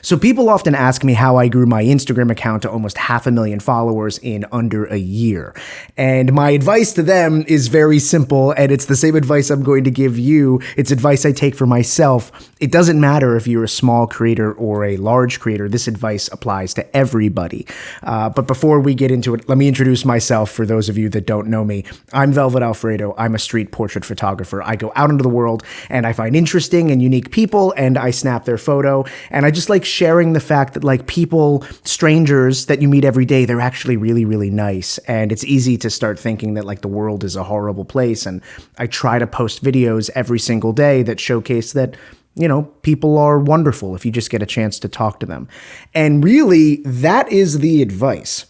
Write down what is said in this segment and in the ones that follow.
So people often ask me how I grew my Instagram account to almost 500,000 followers in under a year. And my advice to them is very simple, and it's the same advice I'm going to give you. It's advice I take for myself. It doesn't matter if you're a small creator or a large creator. This advice applies to everybody. But before we get into it, let me introduce myself for those of you that don't know me. I'm Velvet Alfredo. I'm a street portrait photographer. I go out into the world and I find interesting and unique people and I snap their photo. And I just like sharing the fact that like people, strangers that you meet every day, they're actually really, really nice. And it's easy to start thinking that like the world is a horrible place. And I try to post videos every single day that showcase that, you know, people are wonderful if you just get a chance to talk to them. And really, that is the advice.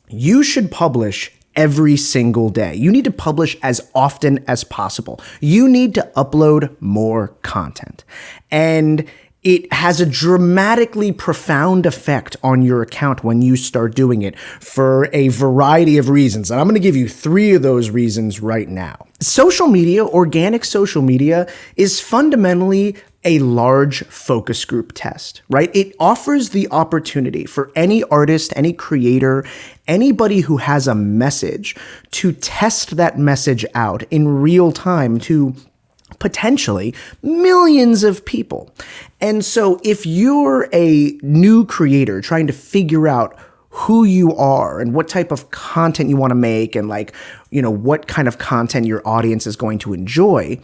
You should publish every single day. You need to publish as often as possible. You need to upload more content. And it has a dramatically profound effect on your account when you start doing it for a variety of reasons. And I'm going to give you 3 of those reasons right now. Social media, organic social media, is fundamentally a large focus group test, right? It offers the opportunity for any artist, any creator, anybody who has a message to test that message out in real time to potentially millions of people. And so if you're a new creator trying to figure out who you are and what type of content you want to make and like, you know, what kind of content your audience is going to enjoy,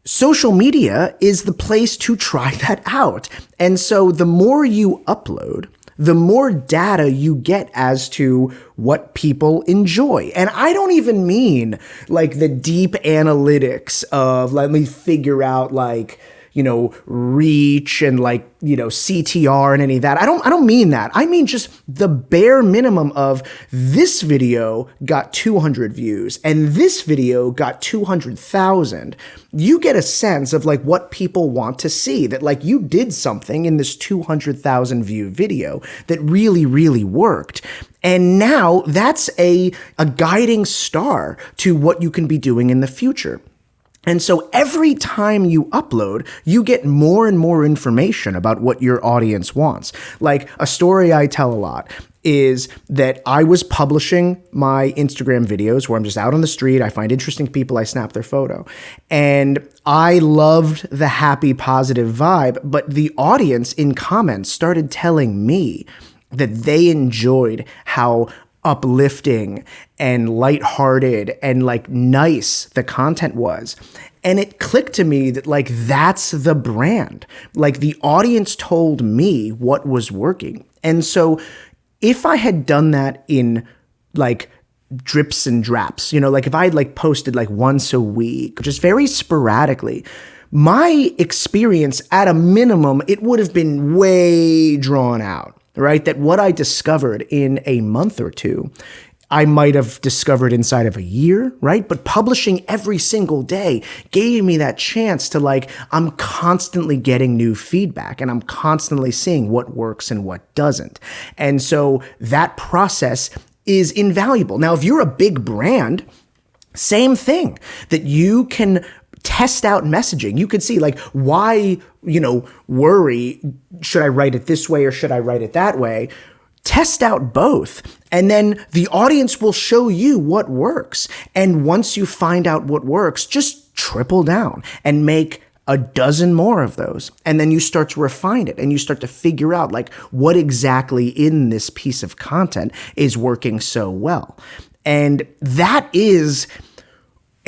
social media is the place to try that out. And so the more you upload, the more data you get as to what people enjoy. And I don't even mean like the deep analytics of let me figure out like, you know, reach and like, you know, CTR and any of that. I don't mean that. I mean just the bare minimum of this video got 200 views and this video got 200,000. You get a sense of like what people want to see, that like you did something in this 200,000 view video that really, really worked. And now that's a guiding star to what you can be doing in the future. And so every time you upload, you get more and more information about what your audience wants. Like a story I tell a lot is that I was publishing my Instagram videos where I'm just out on the street, I find interesting people, I snap their photo. And I loved the happy, positive vibe, but the audience in comments started telling me that they enjoyed how uplifting and lighthearted and like nice the content was. And it clicked to me that like that's the brand. Like the audience told me what was working. And so if I had done that in like drips and draps, you know, like if I had like posted like once a week, just very sporadically, my experience at a minimum, it would have been way drawn out. Right? That what I discovered in a month or two, I might have discovered inside of a year, right? But publishing every single day gave me that chance to like, I'm constantly getting new feedback and I'm constantly seeing what works and what doesn't. And so that process is invaluable. Now, if you're a big brand, same thing, that you can test out messaging. You could see like why, you know, worry, should I write it this way or should I write it that way? Test out both. And then the audience will show you what works. And once you find out what works, just triple down and make a dozen more of those. And then you start to refine it and you start to figure out like what exactly in this piece of content is working so well. And that is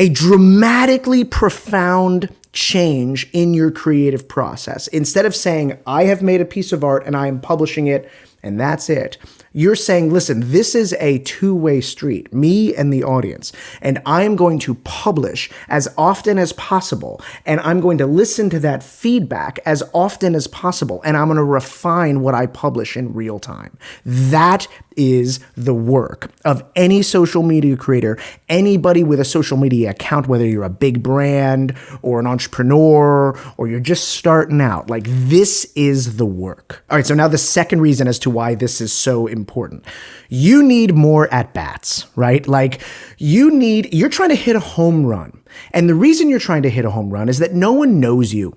a dramatically profound change in your creative process. Instead of saying, I have made a piece of art and I am publishing it and that's it, you're saying, listen, this is a two-way street, me and the audience, and I'm going to publish as often as possible, and I'm going to listen to that feedback as often as possible, and I'm going to refine what I publish in real time. That is the work of any social media creator, anybody with a social media account, whether you're a big brand or an entrepreneur or you're just starting out. Like, this is the work. All right, so now the second reason as to why this is so important. You need more at-bats, right? Like, you're trying to hit a home run. And the reason you're trying to hit a home run is that no one knows you.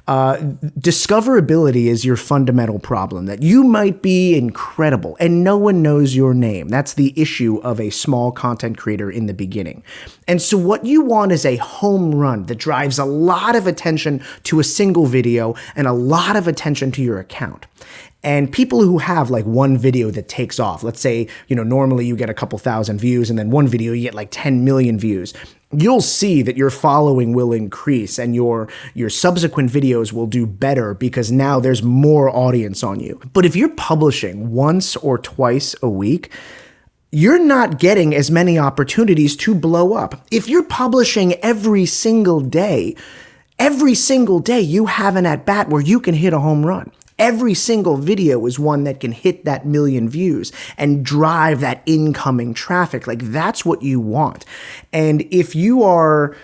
Discoverability is your fundamental problem, that you might be incredible and no one knows your name. That's the issue of a small content creator in the beginning. And so what you want is a home run that drives a lot of attention to a single video and a lot of attention to your account. And people who have like one video that takes off, let's say, normally you get a couple thousand views and then one video you get like 10 million views. You'll see that your following will increase and your subsequent videos will do better because now there's more audience on you. But if you're publishing once or twice a week, you're not getting as many opportunities to blow up. If you're publishing every single day you have an at-bat where you can hit a home run. Every single video is one that can hit that million views and drive that incoming traffic. Like, that's what you want. And if you are,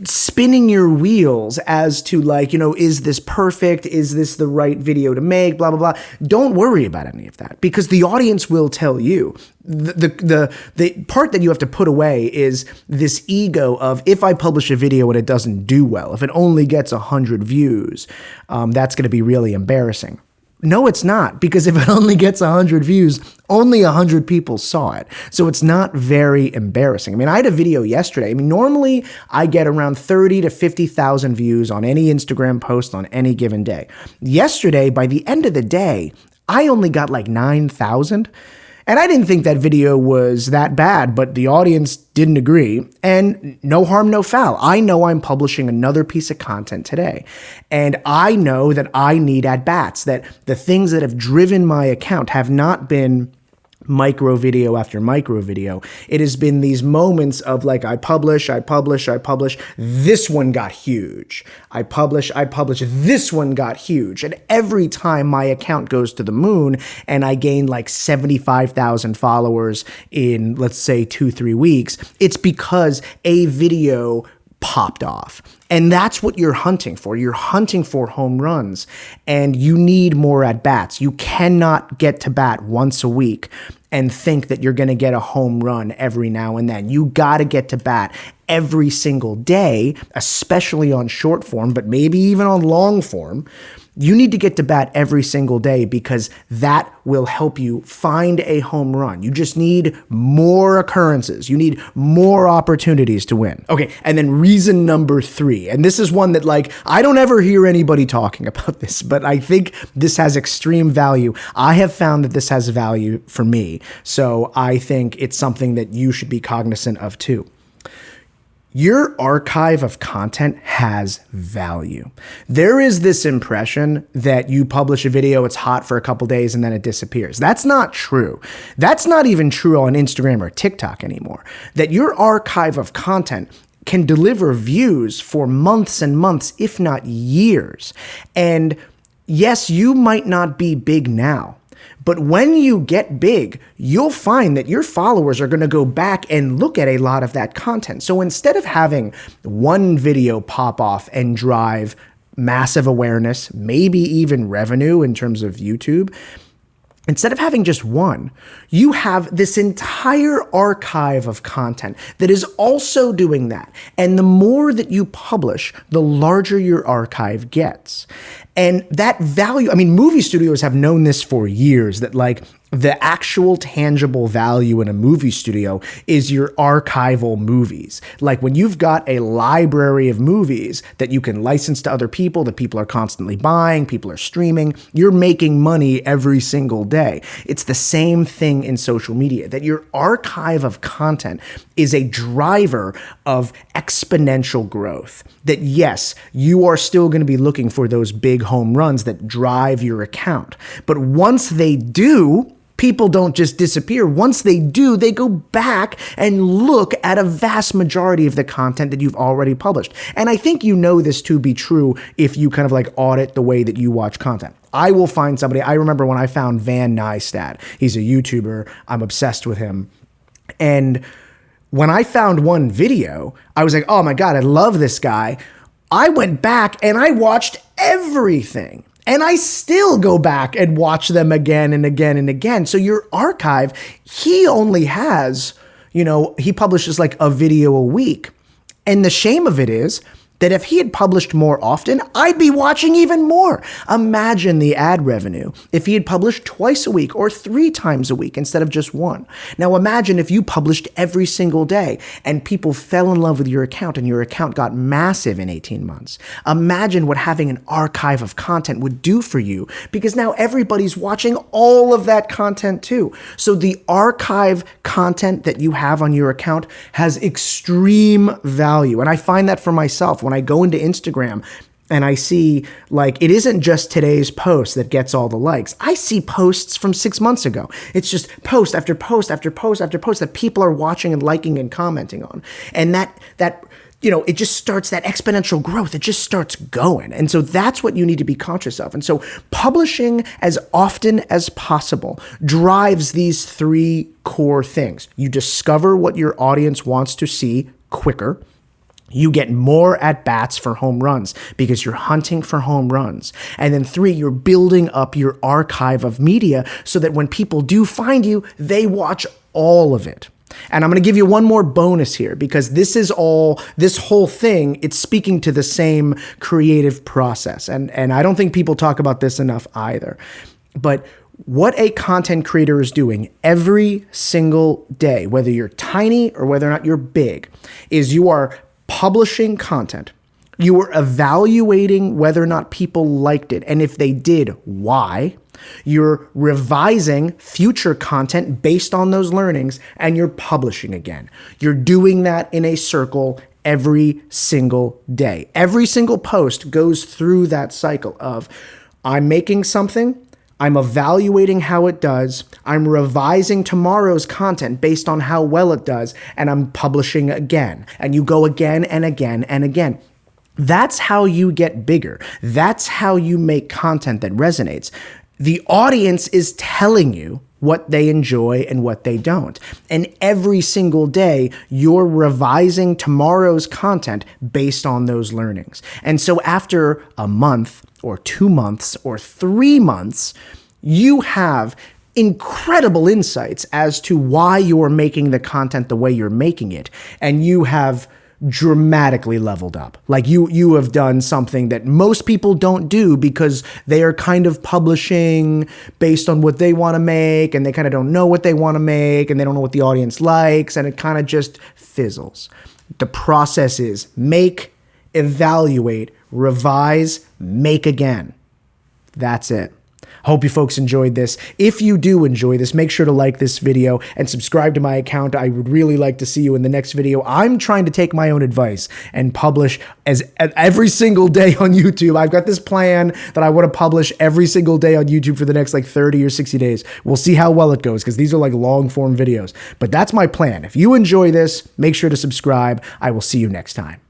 spinning your wheels as to like, is this perfect? Is this the right video to make? Blah, blah, blah. Don't worry about any of that because the audience will tell you. The part that you have to put away is this ego of, if I publish a video and it doesn't do well, if it only gets 100 views, that's going to be really embarrassing. No, it's not, because if it only gets 100 views, only 100 people saw it. So it's not very embarrassing. I mean, I had a video yesterday. I mean, normally I get around 30 to 50,000 views on any Instagram post on any given day. Yesterday, by the end of the day, I only got like 9,000. And I didn't think that video was that bad, but the audience didn't agree. And no harm, no foul. I know I'm publishing another piece of content today. And I know that I need at-bats, that the things that have driven my account have not been micro video after micro video. It has been these moments of like, I publish, this one got huge. I publish, this one got huge. And every time my account goes to the moon and I gain like 75,000 followers in, let's say, 2-3 weeks, it's because a video popped off. And that's what you're hunting for. You're hunting for home runs, and you need more at-bats. You cannot get to bat once a week and think that you're going to get a home run every now and then. You got to get to bat every single day, especially on short form, but maybe even on long form. You need to get to bat every single day because that will help you find a home run. You just need more occurrences. You need more opportunities to win. Okay, and then reason number 3, and this is one that like, I don't ever hear anybody talking about this, but I think this has extreme value. I have found that this has value for me, so I think it's something that you should be cognizant of too. Your archive of content has value. There is this impression that you publish a video, it's hot for a couple days, and then it disappears. That's not true. That's not even true on Instagram or TikTok anymore. That your archive of content can deliver views for months and months, if not years. And yes, you might not be big now, but when you get big, you'll find that your followers are going to go back and look at a lot of that content. So instead of having one video pop off and drive massive awareness, maybe even revenue in terms of YouTube, instead of having just one, you have this entire archive of content that is also doing that. And the more that you publish, the larger your archive gets. And that value, I mean, movie studios have known this for years, that like the actual tangible value in a movie studio is your archival movies. Like when you've got a library of movies that you can license to other people, that people are constantly buying, people are streaming, you're making money every single day. It's the same thing in social media, that your archive of content is a driver of exponential growth. That yes, you are still going to be looking for those big home runs that drive your account. But once they do, people don't just disappear. Once they do, they go back and look at a vast majority of the content that you've already published. And I think you know this to be true if you kind of like audit the way that you watch content. I will find somebody. I remember when I found Van Neistat. He's a YouTuber. I'm obsessed with him. And when I found one video, I was like, oh my God, I love this guy. I went back and I watched everything. And I still go back and watch them again and again and again. So your archive, he only has, he publishes like a video a week. And the shame of it is, that if he had published more often, I'd be watching even more. Imagine the ad revenue if he had published twice a week or 3 times a week instead of just one. Now imagine if you published every single day and people fell in love with your account and your account got massive in 18 months. Imagine what having an archive of content would do for you, because now everybody's watching all of that content too. So the archive content that you have on your account has extreme value. And I find that for myself. When I go into Instagram and I see, like, it isn't just today's post that gets all the likes. I see posts from 6 months ago. It's just post after post after post after post that people are watching and liking and commenting on. And that it just starts that exponential growth. It just starts going. And so that's what you need to be conscious of. And so publishing as often as possible drives these 3 core things. You discover what your audience wants to see quicker. You get more at-bats for home runs because you're hunting for home runs. And then 3, you're building up your archive of media so that when people do find you, they watch all of it. And I'm going to give you one more bonus here, because this whole thing, it's speaking to the same creative process. And I don't think people talk about this enough either. But what a content creator is doing every single day, whether you're tiny or whether or not you're big, is you are publishing content. You are evaluating whether or not people liked it, and if they did, why. You're revising future content based on those learnings, and you're publishing again. You're doing that in a circle every single day. Every single post goes through that cycle of, I'm making something, I'm evaluating how it does, I'm revising tomorrow's content based on how well it does, and I'm publishing again. And you go again and again and again. That's how you get bigger. That's how you make content that resonates. The audience is telling you what they enjoy and what they don't. And every single day, you're revising tomorrow's content based on those learnings. And so after a month or 2 months or 3 months, you have incredible insights as to why you're making the content the way you're making it. And you have dramatically leveled up. Like you have done something that most people don't do because they are kind of publishing based on what they want to make, and they kind of don't know what they want to make, and they don't know what the audience likes, and it kind of just fizzles. The process is make, evaluate, revise, make again. That's it. Hope you folks enjoyed this. If you do enjoy this, make sure to like this video and subscribe to my account. I would really like to see you in the next video. I'm trying to take my own advice and publish every single day on YouTube. I've got this plan that I want to publish every single day on YouTube for the next 30 or 60 days. We'll see how well it goes, because these are long form videos. But that's my plan. If you enjoy this, make sure to subscribe. I will see you next time.